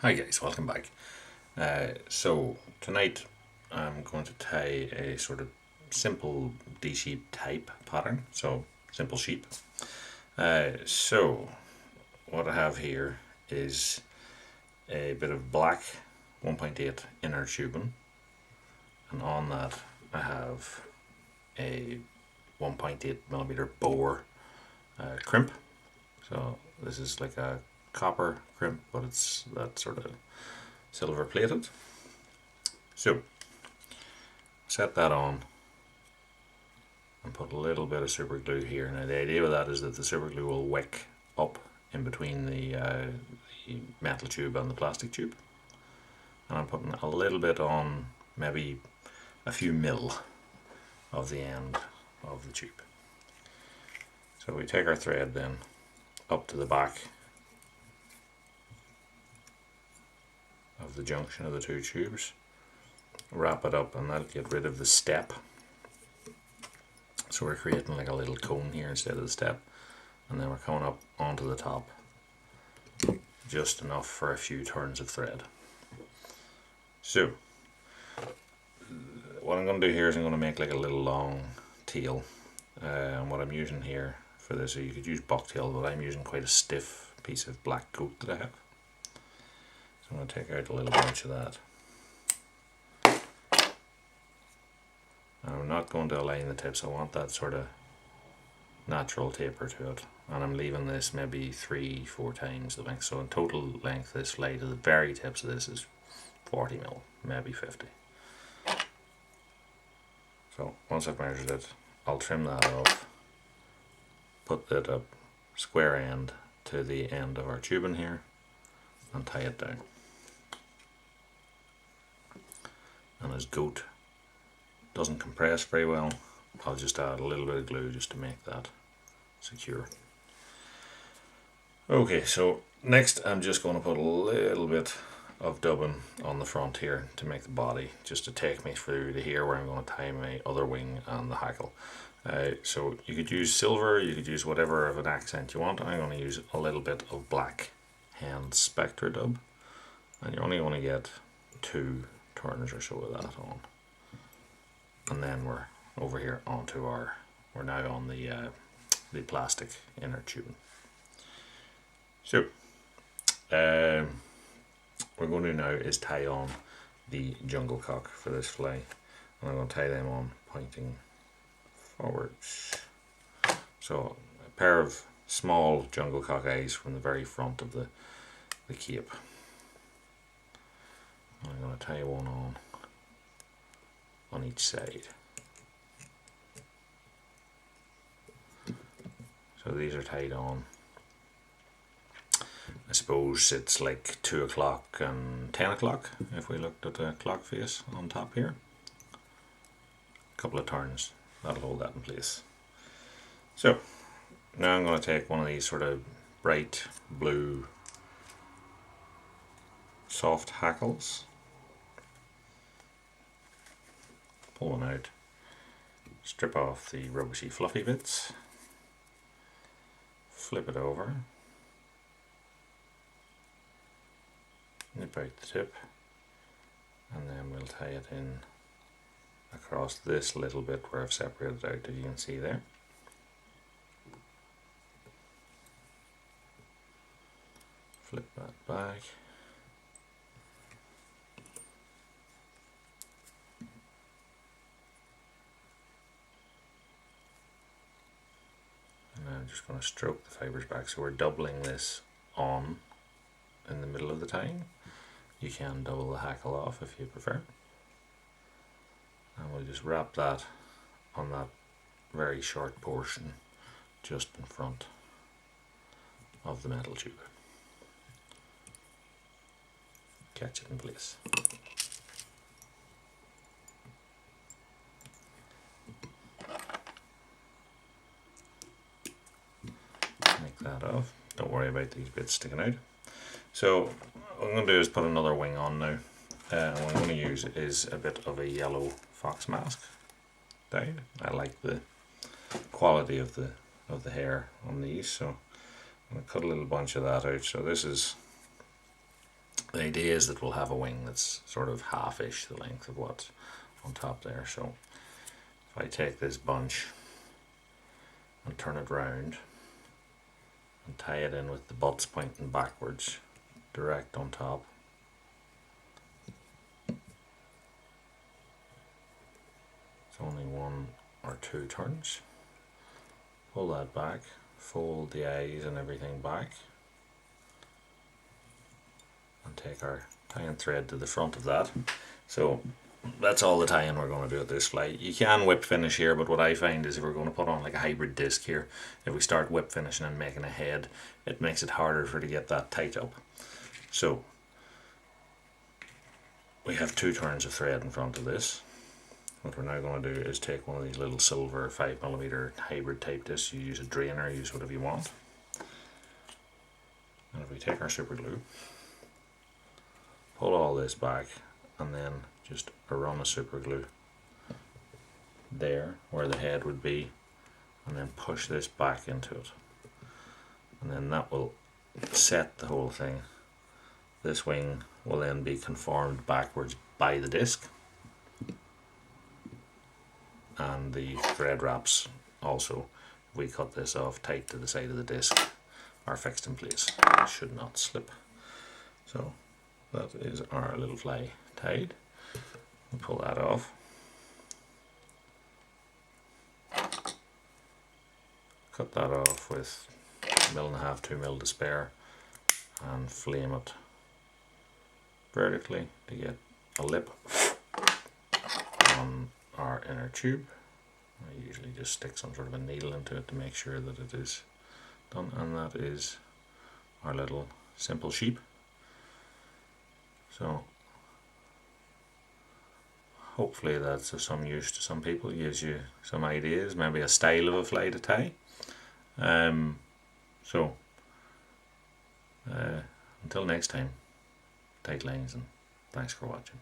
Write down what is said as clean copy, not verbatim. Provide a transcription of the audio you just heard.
Hi guys, welcome back. So tonight I'm going to tie a sort of simple D-sheep type pattern, so simple sheep. So what I have here is a bit of black 1.8 inner tubing, and on that I have a 1.8 millimeter bore crimp. So this is like a copper crimp, but it's that sort of silver plated. So set that on and put a little bit of super glue here. Now the idea with that is that the super glue will wick up in between the metal tube and the plastic tube. And I'm putting a little bit on, maybe a few mil of the end of the tube. So we take our thread then up to the back of the junction of the two tubes, wrap it up, and that'll get rid of the step. So we're creating like a little cone here instead of the step, and then we're coming up onto the top just enough for a few turns of thread. So what I'm going to do here is I'm going to make like a little long tail, and what I'm using here for this, so you could use bucktail, but I'm using quite a stiff piece of black goat that I have. So I'm going to take out a little bunch of that. I'm not going to align the tips, I want that sort of natural taper to it, and I'm leaving this maybe 3-4 times the length. So in total length, this fly to the very tips of this is 40 mil, maybe 50. So once I've measured it, I'll trim that off, put that up square end to the end of our tubing here, and tie it down. And as goat doesn't compress very well, I'll just add a little bit of glue just to make that secure. Okay, so next I'm just going to put a little bit of dubbing on the front here to make the body, just to take me through to here where I'm going to tie my other wing and the hackle. So you could use silver, you could use whatever of an accent you want. I'm going to use a little bit of black hand spectre dub, and you're only going to get 2 turns or so of that on. And then we're over here onto we're now on the plastic inner tubing. So what we're going to do now is tie on the jungle cock for this fly, and I'm going to tie them on pointing forwards. So a pair of small jungle cock eyes from the very front of the cape. I'm going to tie one on each side. So these are tied on. I suppose it's like 2 o'clock and 10 o'clock if we looked at the clock face on top here. A couple of turns, that'll hold that in place. So now I'm going to take one of these sort of bright blue soft hackles, pull one out, strip off the rubbishy fluffy bits, flip it over, nip out the tip, and then we'll tie it in across this little bit where I've separated out, as you can see there. Flip that back. And I'm just going to stroke the fibres back, so we're doubling this on in the middle of the tying. You can double the hackle off if you prefer. And we'll just wrap that on that very short portion just in front of the metal tube. Catch it in place. Make that off. Don't worry about these bits sticking out. So what I'm going to do is put another wing on now. And what I'm going to use is a bit of a yellow fox mask dyed. I like the quality of the hair on these, so I'm going to cut a little bunch of that out. So this is The idea is that we'll have a wing that's sort of half-ish the length of what's on top there. So if I take this bunch and turn it round and tie it in with the butts pointing backwards, direct on top, it's only 1 or 2 turns. Pull that back, fold the eyes and everything back, and take our tie-in thread to the front of that. So that's all the tie-in we're going to do with this fly. You can whip finish here, but what I find is if we're going to put on like a hybrid disc here, if we start whip finishing and making a head, it makes it harder for to get that tight up. So we have 2 turns of thread in front of this. What we're now going to do is take one of these little silver 5mm hybrid type discs. You use a drainer, use whatever you want. And if we take our super glue, pull all this back, and then just a run of super glue there where the head would be, and then push this back into it, and then that will set the whole thing. This wing will then be conformed backwards by the disc, and the thread wraps also, if we cut this off tight to the side of the disc, are fixed in place. It should not slip. So that is our little fly tied. We'll pull that off. Cut that off with 1.5mm, 2mm to spare, and flame it vertically to get a lip on our inner tube. I usually just stick some sort of a needle into it to make sure that it is done, and that is our little simple sheep. So hopefully that's of some use to some people, gives you some ideas, maybe a style of a fly to tie. Until next time, tight lines, and thanks for watching.